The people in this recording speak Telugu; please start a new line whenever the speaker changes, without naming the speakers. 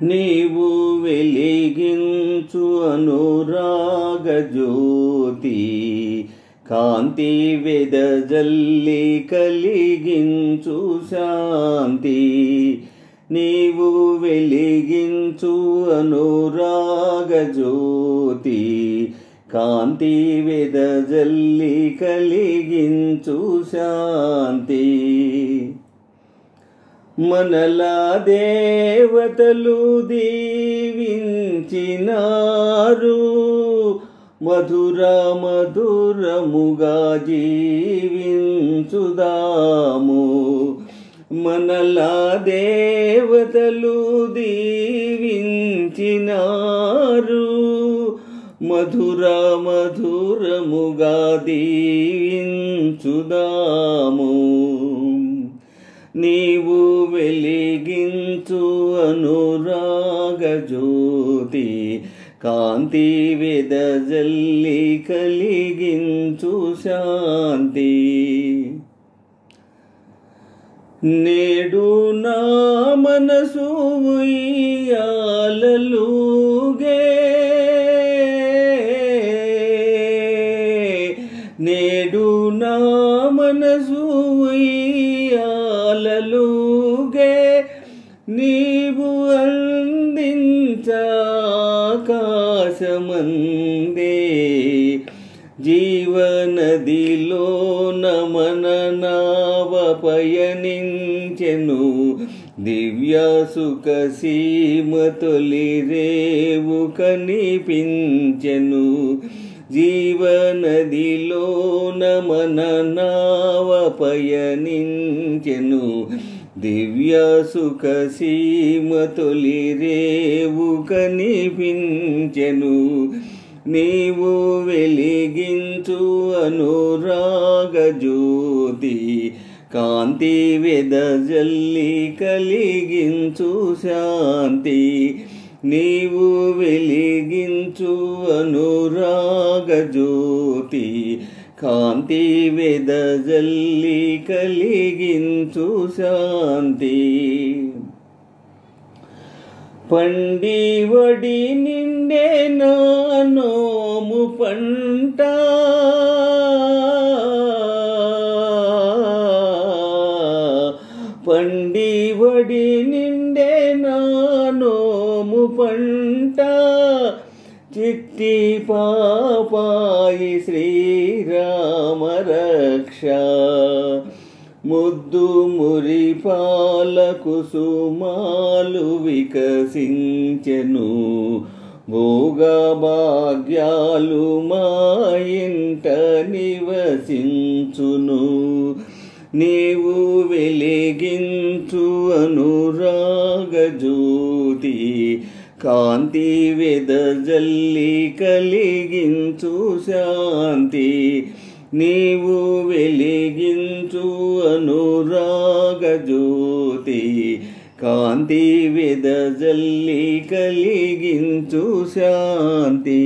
నీవు వెలిగించు అనురాగ జ్యోతి, కాంతి వెదజల్లి కలిగించు శాంతి. నీవు వెలిగించు అనురాగ జ్యోతి, కాంతి వెదజల్లి కలిగించు శాంతి. మనలా దేవతలు దీవించినారు, మధుర మధురముగా జీవించుదాము. మనలా దేవతలు దీవించినారు, మధుర మధురముగా దీవించుదాము. నీవు వెలిగించు అనురాగ జ్యోతి, కాంతి వెదజల్లి కలిగించు శాంతి. నేడు నా మనసు ఉయ్యాలలుగే, నేడు నా మనసు ఉయ్యాలలుగే. నీవు అందించాకాశమందే, జీవనదిలో నమన నావ పయనించెను. దివ్య సుఖ సీమ తొలి రేవు కనిపించెను. జీవనదిలో నమన నావ పయనించెను. దివ్య సుఖ సీమ తొలి రేవు కనిపించెను. నీవు వెలిగించు అనురాగ జ్యోతి, కాంతి వెదజల్లి కలిగించు శాంతి. నీవు వెలిగించు అనురాగ జ్యోతి, కాంతి వెదజల్లి కలిగించు శాంతి. పండి వడి నిండే నా నోము పంట, పండి వడి నిండే నా నోము పంట. చిట్టి పాపాయి శ్రీరామ రక్ష, ముద్దు మురిపాల కుసుమాలు వికసించెను. భోగ భాగ్యాలు మా ఇంట నివసించును. నీవు వెలిగించు అనురాగ జ్యోతి, కాంతి వెదజల్లి కలిగించు శాంతి. నీవు వెలిగించు అనురాగ జ్యోతి, కాంతి వెదజల్లి కలిగించు శాంతి.